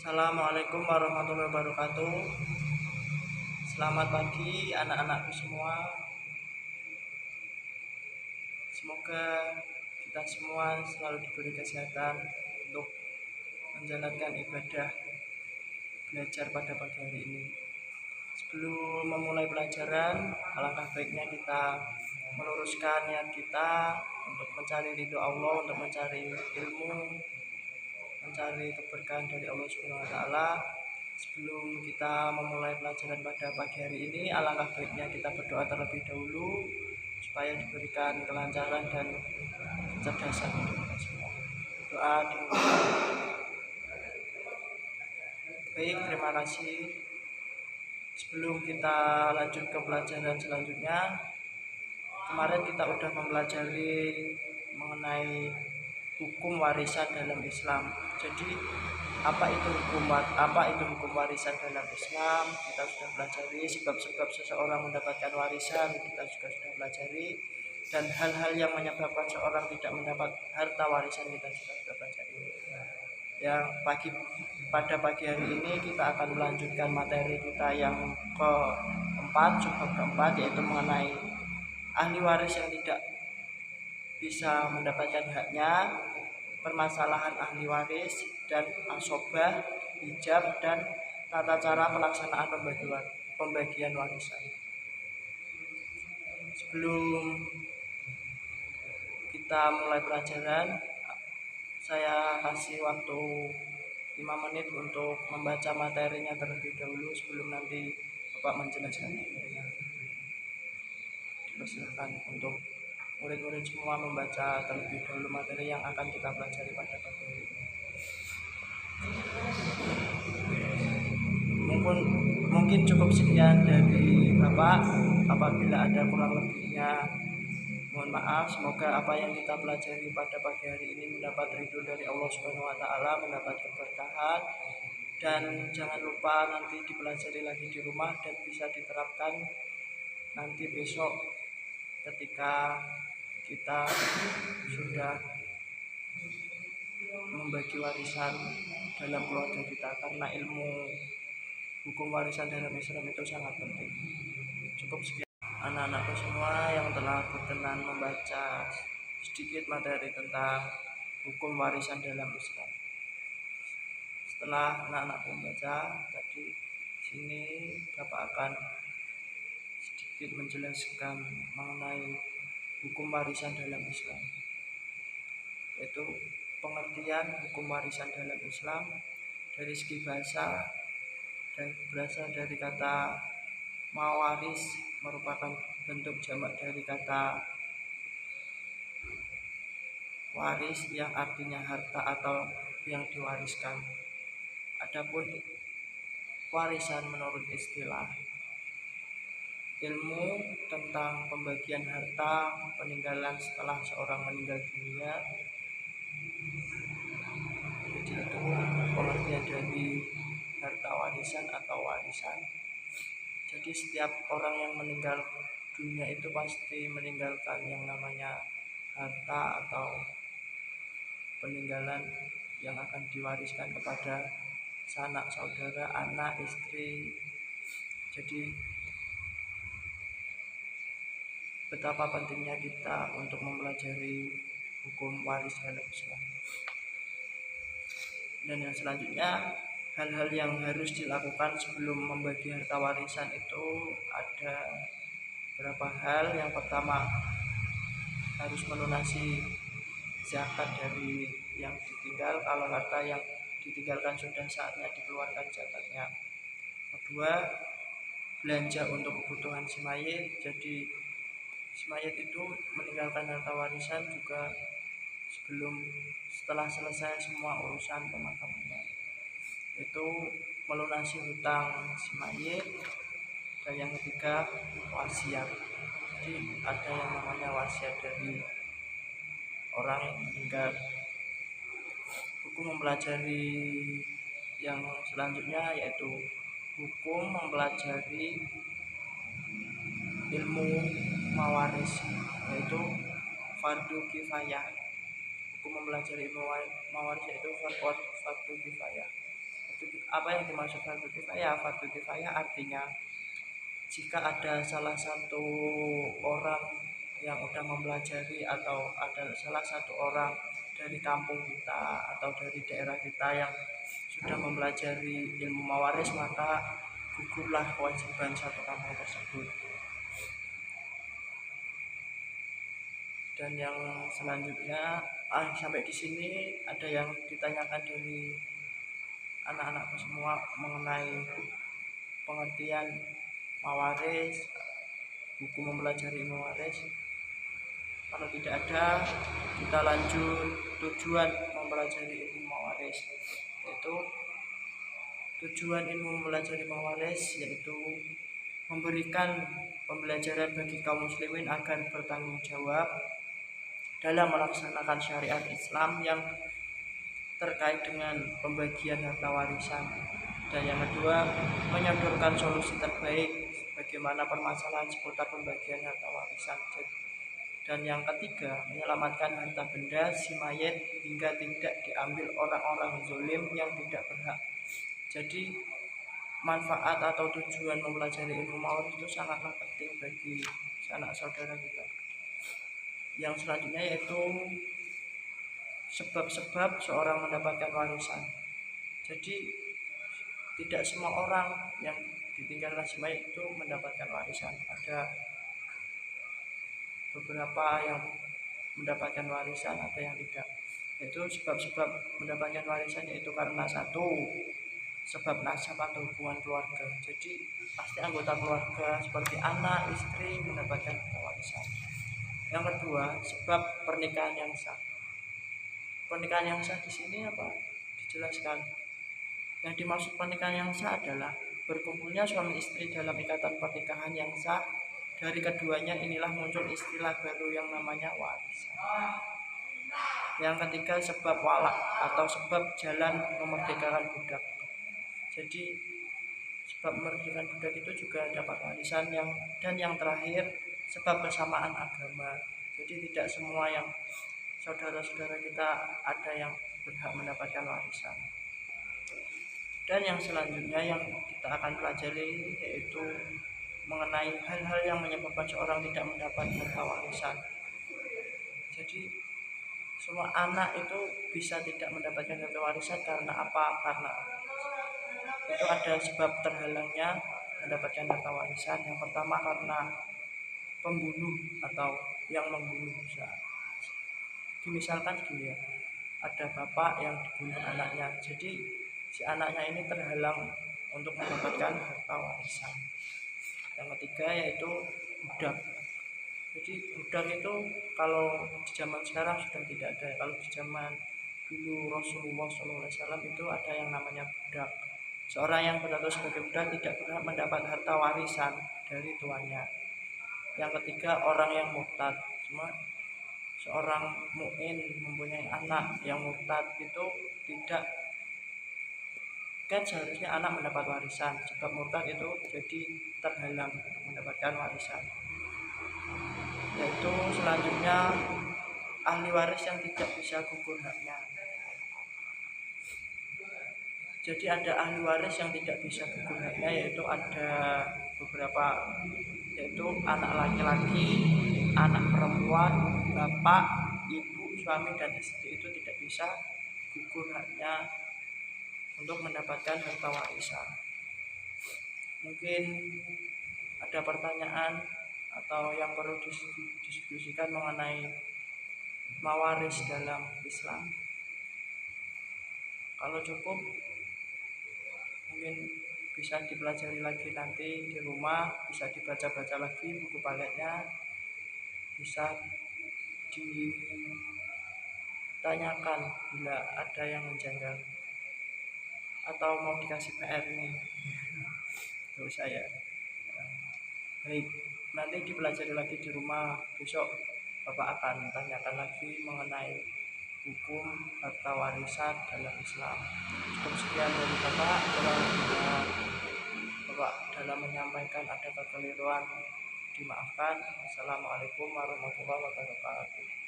Assalamualaikum warahmatullahi wabarakatuh. Selamat pagi anak-anakku semua. Semoga kita semua selalu diberi kesehatan untuk menjalankan ibadah belajar pada pagi hari ini. Sebelum memulai pelajaran, alangkah baiknya kita meluruskan niat kita untuk mencari ridho Allah, untuk mencari ilmu, mencari keberkahan dari Allah Subhanahu wa taala. Sebelum kita memulai pelajaran pada pagi hari ini, alangkah baiknya kita berdoa terlebih dahulu supaya diberikan kelancaran dan kecerdasan untuk kita semua. Doa dimulai. Baik, terima kasih. Sebelum kita lanjut ke pelajaran selanjutnya, kemarin kita sudah mempelajari mengenai hukum warisan dalam Islam. Jadi apa itu hukum warisan dalam Islam? Kita sudah pelajari sebab-sebab seseorang mendapatkan warisan, kita juga sudah pelajari, dan hal-hal yang menyebabkan seorang tidak mendapat harta warisan kita juga sudah pelajari. Pada pagi hari ini kita akan melanjutkan materi kita yang keempat, sebab keempat, yaitu mengenai ahli waris yang tidak bisa mendapatkan haknya, permasalahan ahli waris, dan asobah, hijab, dan tata cara pelaksanaan pembagian warisan. Sebelum kita mulai pelajaran, saya kasih waktu 5 menit untuk membaca materinya terlebih dahulu sebelum nanti Bapak menjelaskan materinya. Dipersilakan untuk murid-murid semua membaca terlebih dahulu materi yang akan kita pelajari pada pagi ini. Mungkin cukup sekian dari Bapak. Apabila ada kurang lebihnya, mohon maaf. Semoga apa yang kita pelajari pada pagi hari ini mendapat ridho dari Allah Subhanahu wa taala, mendapat keberkahan, dan jangan lupa nanti dipelajari lagi di rumah dan bisa diterapkan nanti besok ketika kita sudah membagi warisan dalam keluarga kita, karena ilmu hukum warisan dalam Islam itu sangat penting. Cukup sekian anak-anakku semua yang telah berkenan membaca sedikit materi tentang hukum warisan dalam Islam. Setelah anak-anakku membaca tadi, sini Bapak akan sedikit menjelaskan mengenai hukum warisan dalam Islam, yaitu pengertian hukum warisan dalam Islam dari segi bahasa, dan berasal dari kata mawaris, merupakan bentuk jamak dari kata waris yang artinya harta atau yang diwariskan. Adapun warisan menurut istilah ilmu tentang pembagian harta peninggalan setelah seorang meninggal dunia. Jadi itu pengertian dari harta warisan atau warisan. Jadi setiap orang yang meninggal dunia itu pasti meninggalkan yang namanya harta atau peninggalan yang akan diwariskan kepada sanak saudara, anak, istri. Jadi betapa pentingnya kita untuk mempelajari hukum waris dalam Islam. Dan yang selanjutnya, hal-hal yang harus dilakukan sebelum membagi harta warisan itu ada beberapa hal. Yang pertama, harus melunasi zakat dari yang ditinggal kalau harta yang ditinggalkan sudah saatnya dikeluarkan zakatnya. Kedua, belanja untuk kebutuhan si mayit. Jadi si mayit itu meninggalkan harta warisan juga setelah selesai semua urusan pemakamannya, itu melunasi hutang si mayit. Dan yang ketiga, wasiat. Jadi ada yang namanya wasiat dari orang yang meninggal. Hukum mempelajari yang selanjutnya yaitu hukum mempelajari ilmu mawaris, yaitu fardu kifayah. Hukum mempelajari ilmu mawaris yaitu fardu kifayah. Apa yang dimaksud fardu kifayah? Fardu kifayah artinya jika ada salah satu orang yang udah mempelajari atau ada salah satu orang dari kampung kita atau dari daerah kita yang sudah mempelajari ilmu mawaris, maka gugurlah kewajiban satu kampung tersebut. Dan yang selanjutnya sampai di sini ada yang ditanyakan dari anak-anakku semua mengenai pengertian mawaris, buku mempelajari mawaris. Kalau tidak ada, kita lanjut tujuan mempelajari ilmu mawaris, yaitu tujuan ilmu mempelajari mawaris yaitu memberikan pembelajaran bagi kaum muslimin agar bertanggung jawab dalam melaksanakan syariat Islam yang terkait dengan pembagian harta warisan. Dan yang kedua, menyodorkan solusi terbaik bagaimana permasalahan seputar pembagian harta warisan. Dan yang ketiga, menyelamatkan harta benda si mayit hingga tidak diambil orang-orang zalim yang tidak berhak. Jadi manfaat atau tujuan mempelajari ilmu mawaris itu sangatlah penting bagi sanak saudara kita. Yang selanjutnya yaitu sebab-sebab seorang mendapatkan warisan. Jadi tidak semua orang yang ditinggalkan si mayit itu mendapatkan warisan. Ada beberapa yang mendapatkan warisan, ada yang tidak. Itu sebab-sebab mendapatkan warisan yaitu karena satu, sebab nasab atau hubungan keluarga. Jadi pasti anggota keluarga seperti anak, istri mendapatkan warisan. Yang kedua, sebab pernikahan yang sah. Pernikahan yang sah di sini apa? Dijelaskan. Yang dimaksud pernikahan yang sah adalah berkumpulnya suami istri dalam ikatan pernikahan yang sah. Dari keduanya inilah muncul istilah baru yang namanya warisan. Yang ketiga, sebab walak atau sebab jalan memerdekakan budak. Jadi sebab memerdekakan budak itu juga dapat warisan. Dan yang terakhir, sebab kesamaan agama. Jadi tidak semua yang saudara-saudara kita ada yang berhak mendapatkan warisan. Dan yang selanjutnya yang kita akan pelajari yaitu mengenai hal-hal yang menyebabkan seorang tidak mendapat harta warisan. Jadi semua anak itu bisa tidak mendapatkan harta warisan karena apa? Karena itu ada sebab terhalangnya mendapatkan harta warisan. Yang pertama karena pembunuh atau yang membunuh. Misalkan gini ya, ada bapak yang dibunuh anaknya, jadi si anaknya ini terhalang untuk mendapatkan harta warisan. Yang ketiga yaitu budak. Jadi budak itu kalau di zaman sekarang sudah tidak ada. Kalau di zaman dulu Rasulullah SAW itu ada yang namanya budak. Seorang yang berstatus sebagai budak tidak berhak mendapat harta warisan dari tuannya. Yang ketiga orang yang murtad. Cuma seorang mukmin mempunyai anak yang murtad itu tidak, kan seharusnya anak mendapat warisan, sebab murtad itu jadi terhalang mendapatkan warisan. Yaitu selanjutnya ahli waris yang tidak bisa gugur haknya. Jadi ada ahli waris yang tidak bisa gugur haknya, yaitu ada beberapa, yaitu anak laki-laki, anak perempuan, bapak, ibu, suami dan istri itu tidak bisa gugur haknya untuk mendapatkan harta warisan. Mungkin ada pertanyaan atau yang perlu didiskusikan mengenai mawaris dalam Islam. Kalau cukup mungkin bisa dipelajari lagi nanti di rumah, bisa dibaca-baca lagi buku paketnya, bisa ditanyakan bila ada yang menjanggal atau mau dikasih PR nih untuk saya. Baik, nanti dipelajari lagi di rumah. Besok Bapak akan tanyakan lagi mengenai hukum harta warisan dalam Islam. Cukup sekian dari Bapak. Kalau Bapak dalam menyampaikan ada kekeliruan dimaafkan. Assalamualaikum warahmatullahi wabarakatuh.